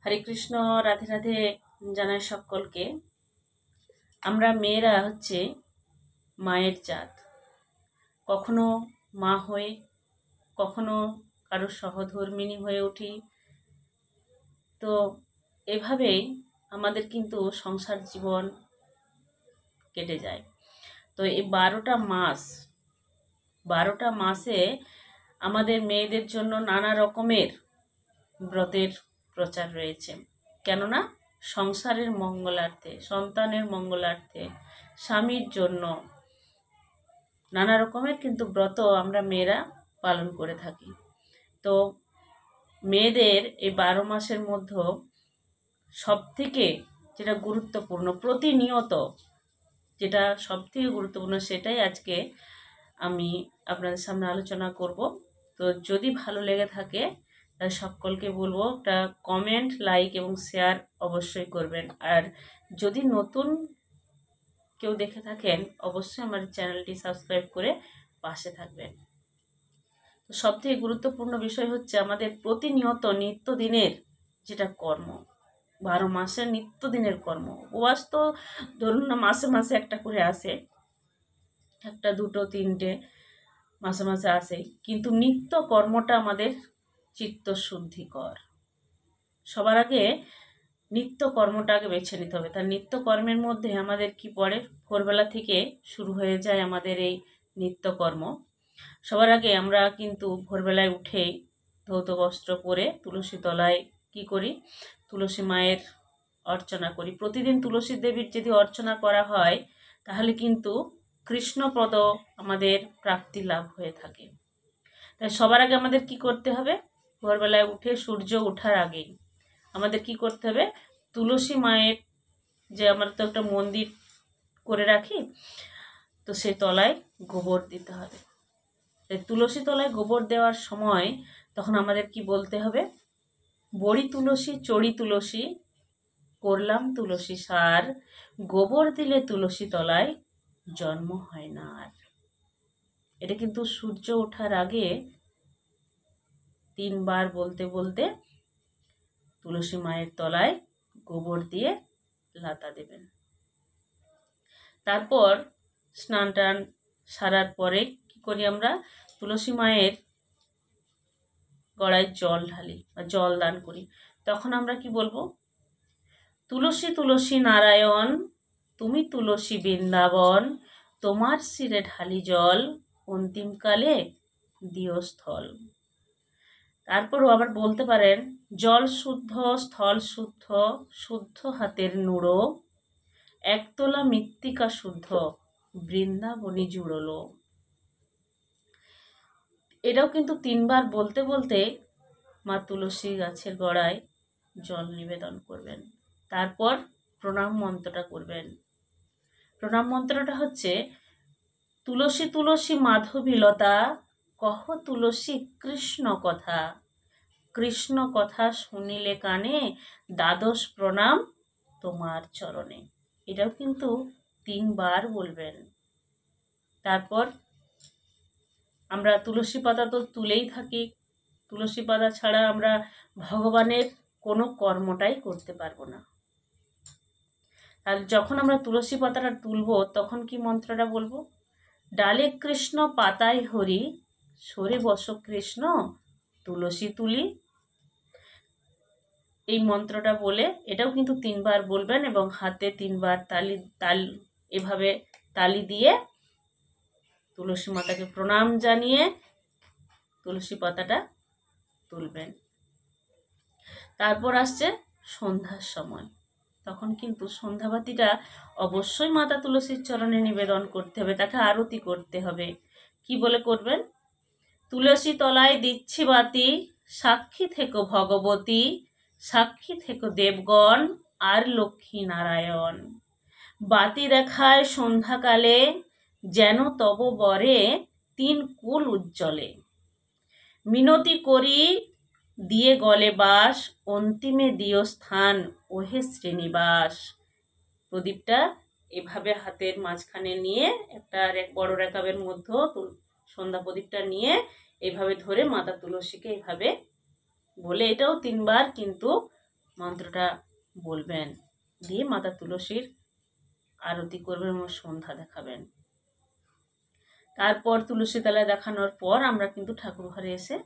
হরে কৃষ্ণ, রাধে রাধে জানাই সকলকে। আমরা মেয়েরা হচ্ছে মায়ের জাত। কখনো মা হয়ে, কখনো কারো সহধর্মিণী হয়ে উঠি। তো এভাবেই আমাদের কিন্তু সংসার জীবন কেটে যায়। তো এই 12টা মাসে আমাদের মেয়েদের জন্য নানা রকমের ব্রতের প্রচার রয়েছে। কেননা সংসারের মঙ্গলার্থে, সন্তানের মঙ্গলার্থে, স্বামীর জন্য নানা রকমের কিন্তু ব্রত আমরা মেয়েরা পালন করে থাকি। তো মেয়েদের এই 12 মাসের মধ্যে সবথেকে যেটা গুরুত্বপূর্ণ, প্রতিনিয়ত যেটা সবথেকে গুরুত্বপূর্ণ, সেটাই আজকে আমি আপনাদের সামনে আলোচনা করব। তো যদি ভালো লেগে থাকে তাহলে সকলকে বলবো একটা কমেন্ট, লাইক এবং শেয়ার অবশ্যই করবেন। আর যদি নতুন কেউ দেখে থাকেন অবশ্যই আমার চ্যানেলটি সাবস্ক্রাইব করে পাশে থাকবেন। তো সবথেকে গুরুত্বপূর্ণ বিষয় হচ্ছে আমাদের প্রতিনিয়ত নিত্যদিনের যেটা কর্ম, 12 মাসের নিত্যদিনের কর্ম। উপবাস তো ধরুন না মাসে মাসে একটা করে আসে, একটা দুটো তিনটে মাসে মাসে আসে, কিন্তু নিত্য কর্মটা আমাদের চিত্ত শুদ্ধিকর। সবার আগে নিত্য কর্মটা আগে বেছে নিতে হবে। তার নিত্য কর্মের মধ্যে আমাদের কি পড়ে? ভোরবেলা থেকে শুরু হয়ে যায় আমাদের এই নিত্যকর্ম। সবার আগে আমরা কিন্তু ভোরবেলায় উঠে ধৌত বস্ত্র পরে তুলসী তলায় কি করি? তুলসী মায়ের অর্চনা করি। প্রতিদিন তুলসী দেবীর যদি অর্চনা করা হয় তাহলে কিন্তু কৃষ্ণপদ আমাদের প্রাপ্তি লাভ হয়ে থাকে। তাই সবার আগে আমাদের কি করতে হবে? ভোরবেলায় উঠে সূর্য ওঠার আগেই আমাদের কি করতে হবে? তুলসী মায়ের যে আমরা তো একটা মন্দির করে রাখি, তো সেই তলায় গোবর দিতে হবে। তুলসী তলায় গোবর দেওয়ার সময় তখন আমাদের কি বলতে হবে? বড়ি তুলসী চড়ি তুলসী করলাম তুলসী সার, গোবর দিলে তুলসী তলায় জন্ম হয় না আর। এটা কিন্তু সূর্য ওঠার আগে 3 বার বলতে বলতে তুলসী মায়ের তলায় গোবর দিয়ে লাতা দেবেন। তারপর স্নান টান সারার পরে কি করি? আমরা তুলসী মায়ের গড়ায় জল ঢালি বা জল দান করি। তখন আমরা কি বলবো? তুলসী তুলসী নারায়ণ, তুমি তুলসী বৃন্দাবন, তোমার শিরে ঢালি জল, অন্তিমকালে দিও স্থল। তারপরও আবার বলতে পারেন, জল শুদ্ধ স্থল শুদ্ধ, শুদ্ধ হাতের নুড়ো, একতলা মৃত্তিকা শুদ্ধ, বৃন্দাবনী জুড়লো। এটাও কিন্তু 3 বার বলতে বলতে মা তুলসী গাছের গোড়ায় জল নিবেদন করবেন। তারপর প্রণাম মন্ত্রটা করবেন। প্রণাম মন্ত্রটা হচ্ছে, তুলসী তুলসী মাধবীলতা, কহ তুলসী কৃষ্ণ কথা, কৃষ্ণ কথা শুনিলে কানে, দ্বাদশ প্রণাম তোমার চরণে। এটাও কিন্তু 3 বার বলবেন। তারপর আমরা তুলসী পাতা তো তুলেই থাকি। তুলসী পাতা ছাড়া আমরা ভগবানের কোনো কর্মটাই করতে পারবো না। আর যখন আমরা তুলসী পাতাটা তুলবো তখন কি মন্ত্রটা বলবো? ডালে কৃষ্ণ পাতায় হরি, সরে বস কৃষ্ণ তুলসী তুলি। এই মন্ত্রটা বলে এটাও কিন্তু 3 বার বলবেন এবং হাতে 3 বার এভাবে তালি দিয়ে তুলসী মাতাকে প্রণাম জানিয়ে তুলসী পাতাটা তুলবেন। তারপর আসছে সন্ধ্যার সময়। তখন কিন্তু সন্ধ্যাবাতিটা অবশ্যই মাতা তুলসীর চরণে নিবেদন করতে হবে, তাকে আরতি করতে হবে। কি বলে করবেন? তুলসী তলায় দিচ্ছি বাতি, সাক্ষী থেকো ভগবতী, সাক্ষী থেকো দেবগণ আর লক্ষ্মী নারায়ণ। বাতি দেখায় সন্ধ্যাকালে, যেন তব বরে 3 কুল উজ্জ্বলে। মিনতি করি দিয়ে গলে বাস, অন্তিমে দিও স্থান ওহে শ্রীনিবাস। প্রদীপটা এভাবে হাতের মাঝখানে নিয়ে একটা বড় রেকাবের মধ্যে সন্ধ্যা প্রদীপটা নিয়ে এইভাবে ধরে মাতা তুলসীকে এইভাবে বলে, এটাও 3 বার কিন্তু মন্ত্রটা বলবেন, দিয়ে মাতা তুলসীর আরতি করবেন এবং সন্ধ্যা দেখাবেন। তারপর তুলসী তলায় দেখানোর পর আমরা কিন্তু ঠাকুর ঘরে এসে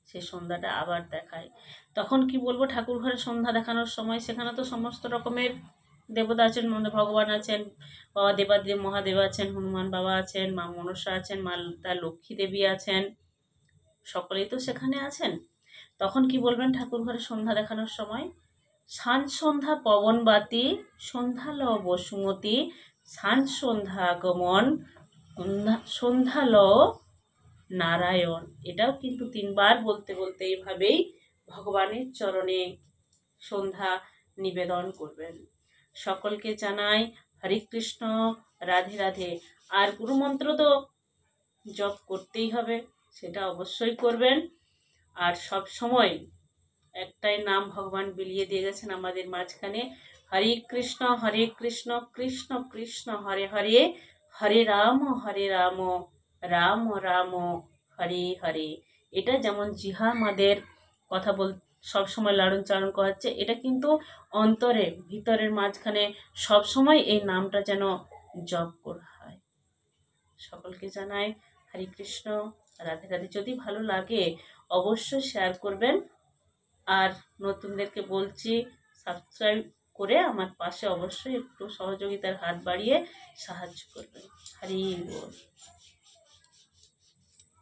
সেই সন্ধ্যাটা আবার দেখাই। তখন কি বলবো, ঠাকুর ঘরে সন্ধ্যা দেখানোর সময় সেখানে তো সমস্ত রকমের দেবতা আছেন, মানে ভগবান আছেন, বাবা দেবাদেব মহাদেব আছেন, হনুমান বাবা আছেন, মা মনসা আছেন, মা লক্ষ্মী দেবী আছেন, সকলেই তো সেখানে আছেন। তখন কি বলবেন ঠাকুর ঘরে সন্ধ্যা দেখানোর সময়, সান সন্ধ্যা পবনবাতি সন্ধ্যাল বসুমতী, সান সন্ধ্যা আগমন সন্ধ্যাল নারায়ণ। এটাও কিন্তু 3 বার বলতে বলতে এইভাবেই ভগবানের চরণে সন্ধ্যা নিবেদন করবেন। সকলকে জানাই হরে কৃষ্ণ, রাধে রাধে। আর গুরুমন্ত্র তো জপ করতেই হবে, সেটা অবশ্যই করবেন। আর সব সময় একটাই নাম ভগবান বিলিয়ে দিয়ে গেছেন আমাদের মাঝখানে, হরে কৃষ্ণ কৃষ্ণ কৃষ্ণ হরে হরে, হরে রাম রাম রাম হরে হরে। এটা যেমন জিহা আমাদের কথা সবসময় লালন চালন করাচ্ছে, এটা কিন্তু অন্তরে ভিতরের মাঝখানে সবসময় এই নামটা যেন জপ করা হয়। সকলকে জানাই হরে কৃষ্ণ, রাধে রাধে। যদি ভালো লাগে অবশ্যই শেয়ার করবেন, আর নতুনদেরকে বলছি সাবস্ক্রাইব করে আমার পাশে অবশ্যই একটু সহযোগিতার হাত বাড়িয়ে সাহায্য করবেন। হরি বল।